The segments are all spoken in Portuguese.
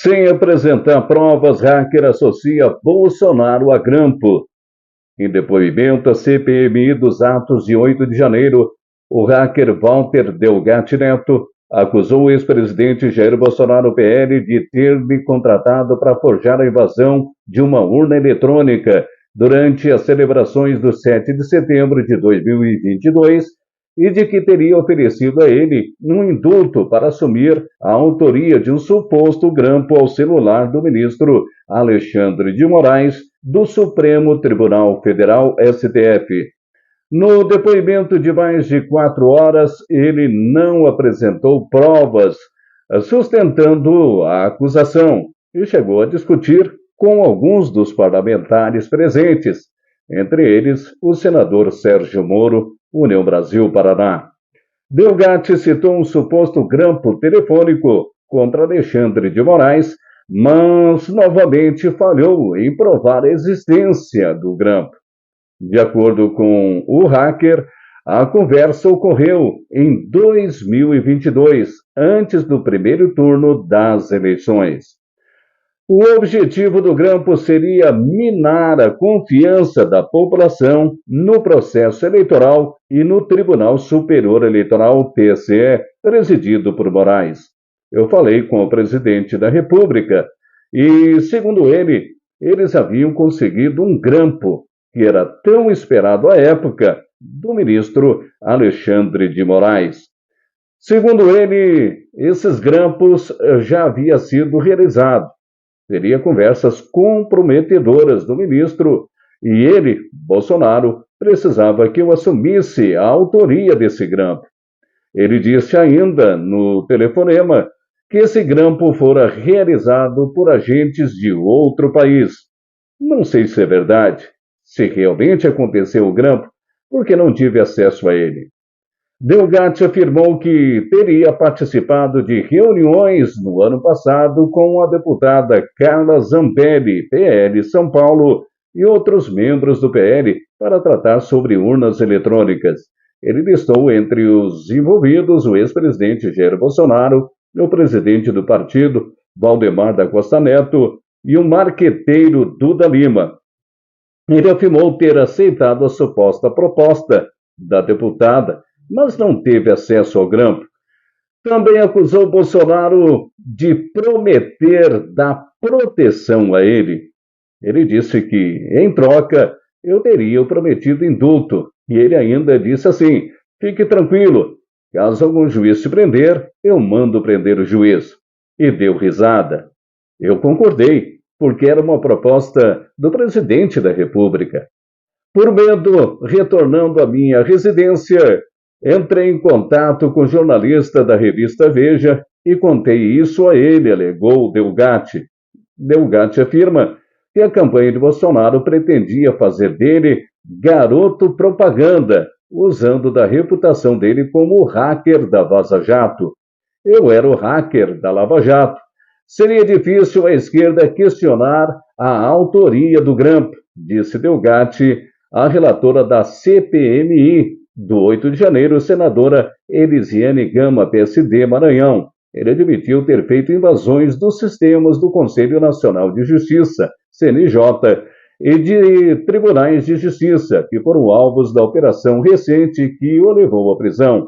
Sem apresentar provas, hacker associa Bolsonaro a grampo. Em depoimento à CPMI dos atos de 8 de janeiro, o hacker Walter Delgatti Neto acusou o ex-presidente Jair Bolsonaro PL de ter lhe contratado para forjar a invasão de uma urna eletrônica durante as celebrações do 7 de setembro de 2022 e de que teria oferecido a ele um indulto para assumir a autoria de um suposto grampo ao celular do ministro Alexandre de Moraes, do Supremo Tribunal Federal, STF. No depoimento de mais de 4 horas, ele não apresentou provas sustentando a acusação e chegou a discutir com alguns dos parlamentares presentes, entre eles o senador Sérgio Moro, União Brasil-Paraná. Delgatti citou um suposto grampo telefônico contra Alexandre de Moraes, mas novamente falhou em provar a existência do grampo. De acordo com o hacker, a conversa ocorreu em 2022, antes do primeiro turno das eleições. O objetivo do grampo seria minar a confiança da população no processo eleitoral e no Tribunal Superior Eleitoral, TSE, presidido por Moraes. Eu falei com o presidente da República e, segundo ele, eles haviam conseguido um grampo que era tão esperado à época do ministro Alexandre de Moraes. Segundo ele, esses grampos já haviam sido realizados. Teria conversas comprometedoras do ministro e ele, Bolsonaro, precisava que eu assumisse a autoria desse grampo. Ele disse ainda no telefonema que esse grampo fora realizado por agentes de outro país. Não sei se é verdade, se realmente aconteceu o grampo, porque não tive acesso a ele. Delgatti afirmou que teria participado de reuniões no ano passado com a deputada Carla Zambelli, PL São Paulo, e outros membros do PL para tratar sobre urnas eletrônicas. Ele listou entre os envolvidos o ex-presidente Jair Bolsonaro, o presidente do partido, Valdemar da Costa Neto, e o marqueteiro Duda Lima. Ele afirmou ter aceitado a suposta proposta da deputada, mas não teve acesso ao grampo. Também acusou Bolsonaro de prometer dar proteção a ele. Ele disse que, em troca, eu teria o prometido indulto. E ele ainda disse assim: fique tranquilo, caso algum juiz te prender, eu mando prender o juiz. E deu risada. Eu concordei, porque era uma proposta do presidente da República. Por medo, retornando à minha residência, entrei em contato com o jornalista da revista Veja e contei isso a ele, alegou Delgatti. Delgatti afirma que a campanha de Bolsonaro pretendia fazer dele garoto propaganda, usando da reputação dele como hacker da Vaza Jato. Eu era o hacker da Lava Jato. Seria difícil a esquerda questionar a autoria do grampo, disse Delgatti, a relatora da CPMI, do 8 de janeiro, senadora Elisiane Gama, PSD, Maranhão. Ele admitiu ter feito invasões dos sistemas do Conselho Nacional de Justiça, CNJ, e de tribunais de justiça, que foram alvos da operação recente que o levou à prisão.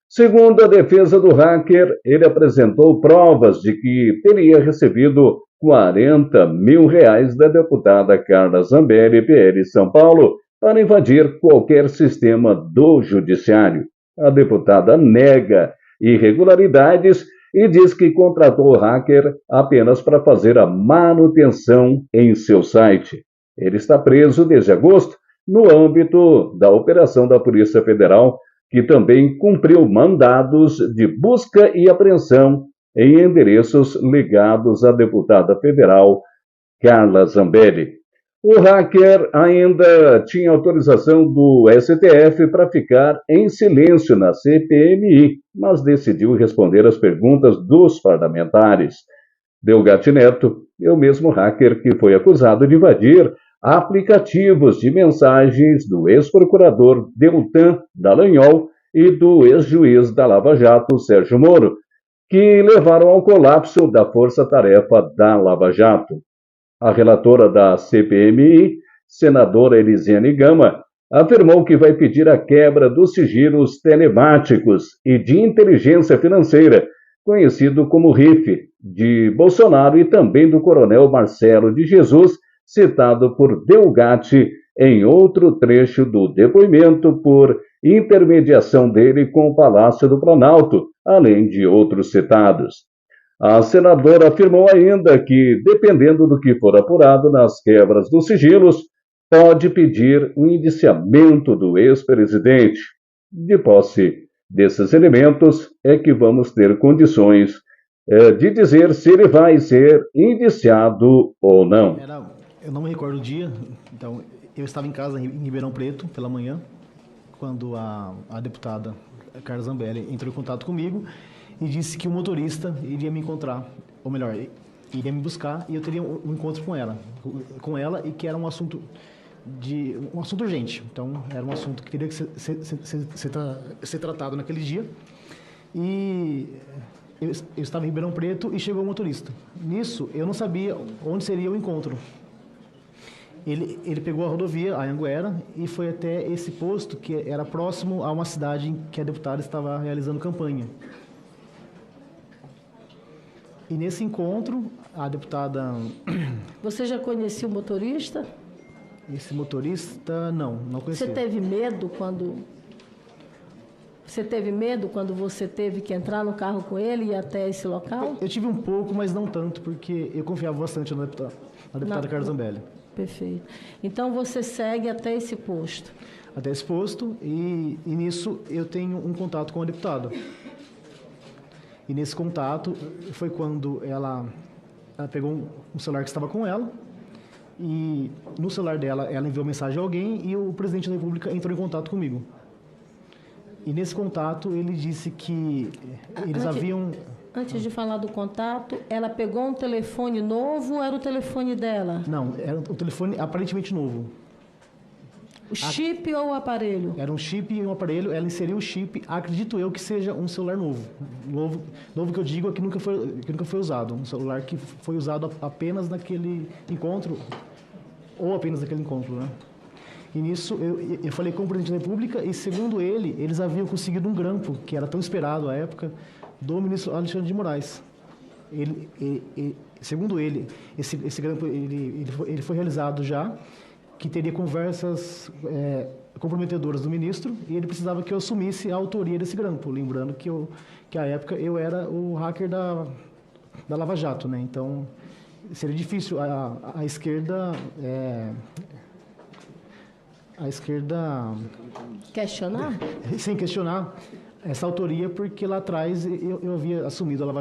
Segundo a defesa do hacker, ele apresentou provas de que teria recebido R$40 mil da deputada Carla Zambelli, PL São Paulo, para invadir qualquer sistema do judiciário. A deputada nega irregularidades e diz que contratou o hacker apenas para fazer a manutenção em seu site. Ele está preso desde agosto no âmbito da operação da Polícia Federal, que também cumpriu mandados de busca e apreensão em endereços ligados à deputada federal Carla Zambelli. O hacker ainda tinha autorização do STF para ficar em silêncio na CPMI, mas decidiu responder às perguntas dos parlamentares. Delgatti Neto é o mesmo hacker que foi acusado de invadir aplicativos de mensagens do ex-procurador Deltan Dallagnol e do ex-juiz da Lava Jato, Sérgio Moro, que levaram ao colapso da força-tarefa da Lava Jato. A relatora da CPMI, senadora Elisiane Gama, afirmou que vai pedir a quebra dos sigilos telemáticos e de inteligência financeira, conhecido como RIF, de Bolsonaro e também do coronel Marcelo de Jesus, citado por Delgatti em outro trecho do depoimento por intermediação dele com o Palácio do Planalto, além de outros citados. A senadora afirmou ainda que, dependendo do que for apurado nas quebras dos sigilos, pode pedir o indiciamento do ex-presidente. De posse desses elementos, é que vamos ter condições de dizer se ele vai ser indiciado ou não. Eu não me recordo o dia, então eu estava em casa em Ribeirão Preto pela manhã, quando a deputada Carla Zambelli entrou em contato comigo e disse que o motorista iria me encontrar, ou melhor, iria me buscar e eu teria um encontro com ela e que era um assunto urgente. Então, era um assunto que teria que ser tratado naquele dia. E eu estava em Ribeirão Preto e chegou o motorista. Nisso, eu não sabia onde seria o encontro. Ele pegou a rodovia, a Anhanguera, e foi até esse posto que era próximo a uma cidade em que a deputada estava realizando campanha. E nesse encontro, a deputada... Você já conhecia o motorista? Esse motorista, não conhecia. Você teve medo quando você teve que entrar no carro com ele e ir até esse local? Eu tive um pouco, mas não tanto, porque eu confiava bastante na deputada Carla Zambelli. Perfeito. Então você segue até esse posto? Até esse posto, e nisso eu tenho um contato com a deputada. E nesse contato foi quando ela pegou um celular que estava com ela, e no celular dela ela enviou mensagem a alguém e o presidente da República entrou em contato comigo. E nesse contato ele disse que eles haviam... Antes de falar do contato, ela pegou um telefone novo ou era o telefone dela? Não, era um telefone aparentemente novo. O chip ou o aparelho? Era um chip e um aparelho, ela inseriu o chip, acredito eu que seja um celular novo. Novo que eu digo é que nunca foi usado. Um celular que foi usado apenas naquele encontro, ou apenas naquele encontro, né? E nisso eu falei com o presidente da República e, segundo ele, eles haviam conseguido um grampo, que era tão esperado à época, do ministro Alexandre de Moraes. Segundo ele, esse grampo ele foi realizado já, que teria conversas comprometedoras do ministro, e ele precisava que eu assumisse a autoria desse grampo, lembrando que à época eu era o hacker da Lava Jato, né? Então seria difícil a esquerda questionar? Sim, questionar essa autoria, porque lá atrás eu havia assumido a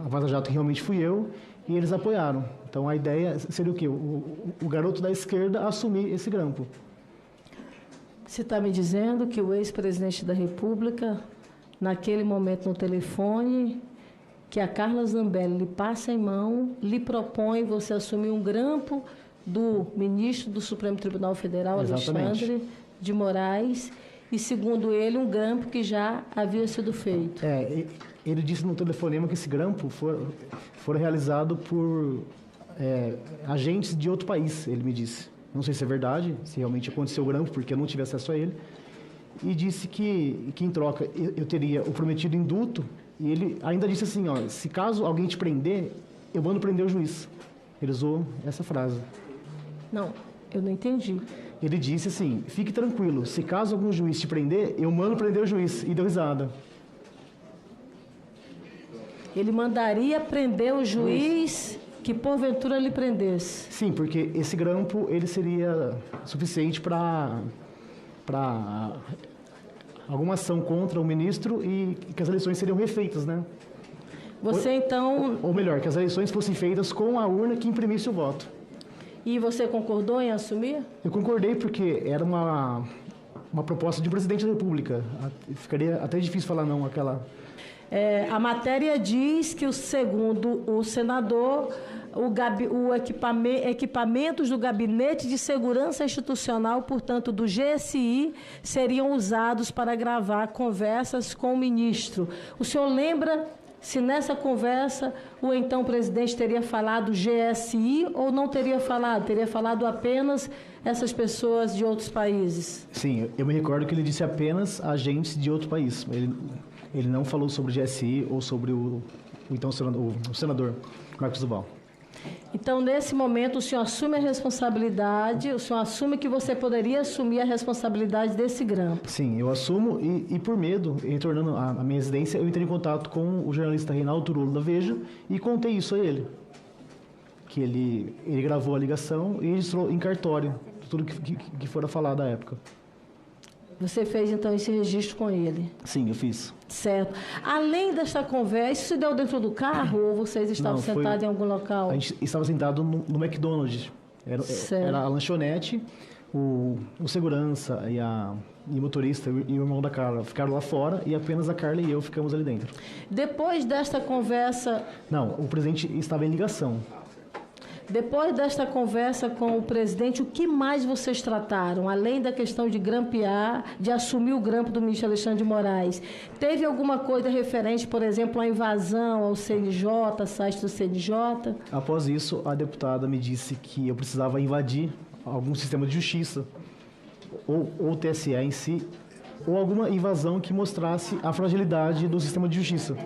Vaza Jato, que realmente fui eu, e eles apoiaram. Então a ideia seria o quê? O garoto da esquerda assumir esse grampo. Você está me dizendo que o ex-presidente da República, naquele momento no telefone, que a Carla Zambelli lhe passa em mão, lhe propõe você assumir um grampo do ministro do Supremo Tribunal Federal, Exatamente. Alexandre de Moraes, e, segundo ele, um grampo que já havia sido feito. Ele disse no telefonema que esse grampo foi realizado por agentes de outro país, ele me disse. Não sei se é verdade, se realmente aconteceu o grampo, porque eu não tive acesso a ele. E disse que em troca, eu teria o prometido indulto, e ele ainda disse assim, ó, se caso alguém te prender, eu mando prender o juiz. Ele usou essa frase. Não, eu não entendi. Ele disse assim, fique tranquilo, se caso algum juiz te prender, eu mando prender o juiz. E deu risada. Ele mandaria prender o juiz que porventura lhe prendesse. Sim, porque esse grampo ele seria suficiente para alguma ação contra o ministro e que as eleições seriam refeitas, né? Você então... Ou melhor, que as eleições fossem feitas com a urna que imprimisse o voto. E você concordou em assumir? Eu concordei porque era uma proposta de presidente da República. Ficaria até difícil falar não àquela... A matéria diz que, segundo o senador, equipamentos do Gabinete de Segurança Institucional, portanto do GSI, seriam usados para gravar conversas com o ministro. O senhor lembra se nessa conversa o então presidente teria falado GSI ou não teria falado apenas essas pessoas de outros países? Sim, eu me recordo que ele disse apenas agentes de outro país. Ele não falou sobre GSI ou sobre o senador Marcos Duval. Então, nesse momento, o senhor assume a responsabilidade, o senhor assume que você poderia assumir a responsabilidade desse grampo. Sim, eu assumo e por medo, retornando à minha residência, eu entrei em contato com o jornalista Reinaldo Turolo da Veja e contei isso a ele. Que ele gravou a ligação e registrou em cartório tudo que fora falado à época. Você fez, então, esse registro com ele? Sim, eu fiz. Certo. Além desta conversa, isso se deu dentro do carro ou vocês estavam sentados em algum local? A gente estava sentado no McDonald's. Era a lanchonete, o segurança e o motorista e o irmão da Carla ficaram lá fora e apenas a Carla e eu ficamos ali dentro. Depois desta conversa... Não, o presidente estava em ligação. Depois desta conversa com o presidente, o que mais vocês trataram? Além da questão de grampear, de assumir o grampo do ministro Alexandre de Moraes, teve alguma coisa referente, por exemplo, à invasão ao CNJ, site do CNJ? Após isso, a deputada me disse que eu precisava invadir algum sistema de justiça, ou o TSE em si, ou alguma invasão que mostrasse a fragilidade do sistema de justiça.